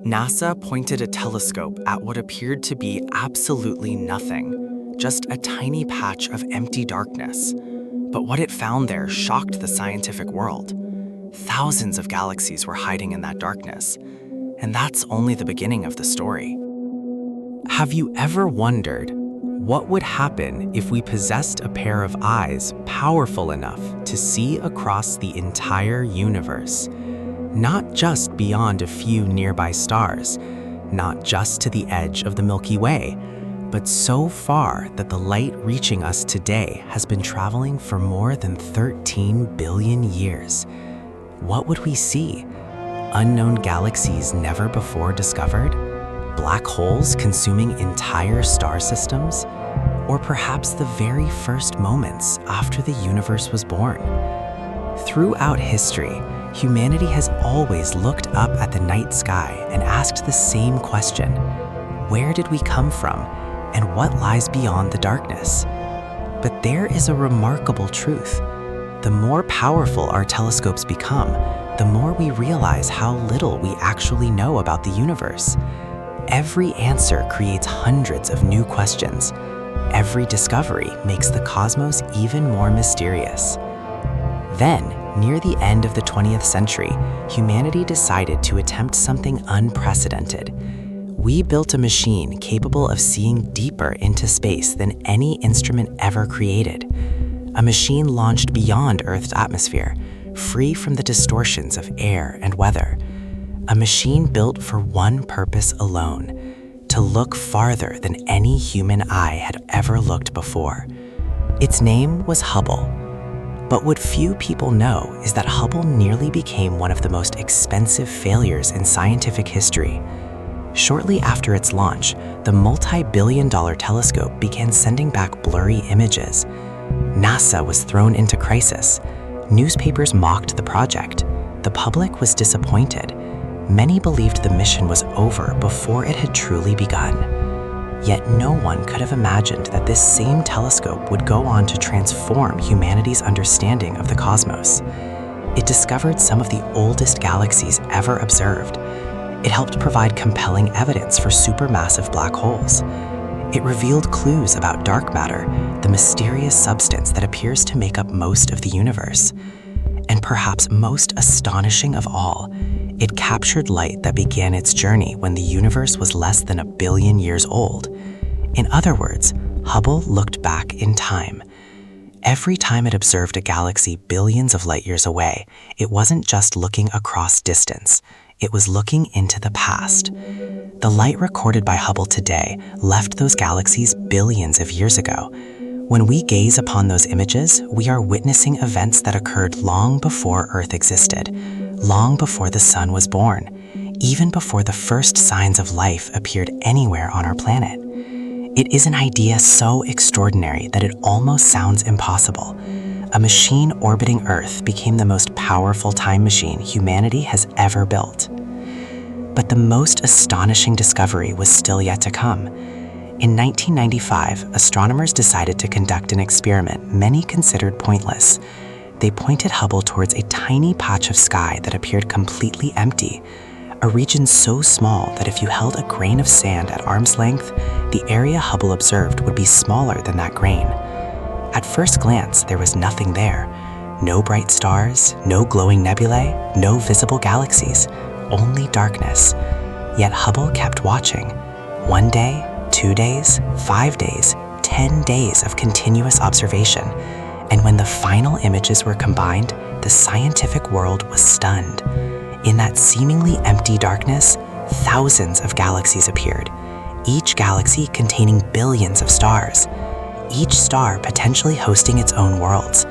NASA pointed a telescope at what appeared to be absolutely nothing, just a tiny patch of empty darkness. But what it found there shocked the scientific world. Thousands of galaxies were hiding in that darkness, and that's only the beginning of the story. Have you ever wondered what would happen if we possessed a pair of eyes powerful enough to see across the entire universe? Not just beyond a few nearby stars, not just to the edge of the Milky Way, but so far that the light reaching us today has been traveling for more than 13 billion years. What would we see? Unknown galaxies never before discovered? Black holes consuming entire star systems? Or perhaps the very first moments after the universe was born? Throughout history, humanity has always looked up at the night sky and asked the same question: where did we come from, and what lies beyond the darkness? But there is a remarkable truth. The more powerful our telescopes become, the more we realize how little we actually know about the universe. Every answer creates hundreds of new questions. Every discovery makes the cosmos even more mysterious. Then, near the end of the 20th century, humanity decided to attempt something unprecedented. We built a machine capable of seeing deeper into space than any instrument ever created. A machine launched beyond Earth's atmosphere, free from the distortions of air and weather. A machine built for one purpose alone: to look farther than any human eye had ever looked before. Its name was Hubble. But what few people know is that Hubble nearly became one of the most expensive failures in scientific history. Shortly after its launch, the multi-billion-dollar telescope began sending back blurry images. NASA was thrown into crisis. Newspapers mocked the project. The public was disappointed. Many believed the mission was over before it had truly begun. Yet no one could have imagined that this same telescope would go on to transform humanity's understanding of the cosmos. It discovered some of the oldest galaxies ever observed. It helped provide compelling evidence for supermassive black holes. It revealed clues about dark matter, the mysterious substance that appears to make up most of the universe. And perhaps most astonishing of all, it captured light that began its journey when the universe was less than 1 billion years old. In other words, Hubble looked back in time. Every time it observed a galaxy billions of light years away, it wasn't just looking across distance. It was looking into the past. The light recorded by Hubble today left those galaxies billions of years ago. When we gaze upon those images, we are witnessing events that occurred long before Earth existed, long before the sun was born, even before the first signs of life appeared anywhere on our planet. It is an idea so extraordinary that it almost sounds impossible. A machine orbiting Earth became the most powerful time machine humanity has ever built. But the most astonishing discovery was still yet to come. In 1995, astronomers decided to conduct an experiment many considered pointless. They pointed Hubble towards a tiny patch of sky that appeared completely empty, a region so small that if you held a grain of sand at arm's length, the area Hubble observed would be smaller than that grain. At first glance, there was nothing there. No bright stars, no glowing nebulae, no visible galaxies, only darkness. Yet Hubble kept watching. 1 day, 2 days, 5 days, 10 days of continuous observation. And when the final images were combined, the scientific world was stunned. In that seemingly empty darkness, thousands of galaxies appeared, each galaxy containing billions of stars, each star potentially hosting its own worlds.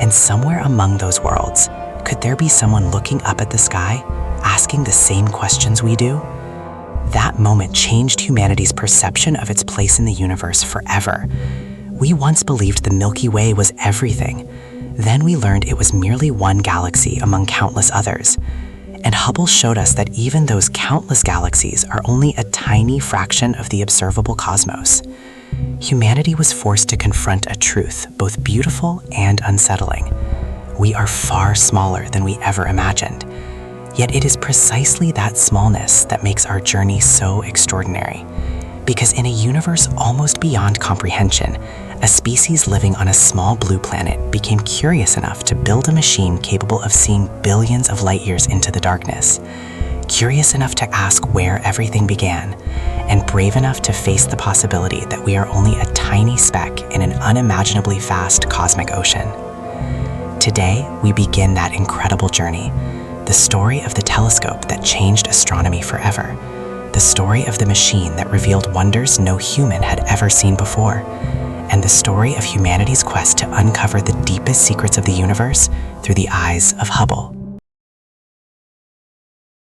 And somewhere among those worlds, could there be someone looking up at the sky, asking the same questions we do? That moment changed humanity's perception of its place in the universe forever. We once believed the Milky Way was everything. Then we learned it was merely one galaxy among countless others. And Hubble showed us that even those countless galaxies are only a tiny fraction of the observable cosmos. Humanity was forced to confront a truth both beautiful and unsettling. We are far smaller than we ever imagined. Yet it is precisely that smallness that makes our journey so extraordinary. Because in a universe almost beyond comprehension, a species living on a small blue planet became curious enough to build a machine capable of seeing billions of light years into the darkness, curious enough to ask where everything began, and brave enough to face the possibility that we are only a tiny speck in an unimaginably vast cosmic ocean. Today, we begin that incredible journey, the story of the telescope that changed astronomy forever, the story of the machine that revealed wonders no human had ever seen before, and the story of humanity's quest to uncover the deepest secrets of the universe through the eyes of Hubble.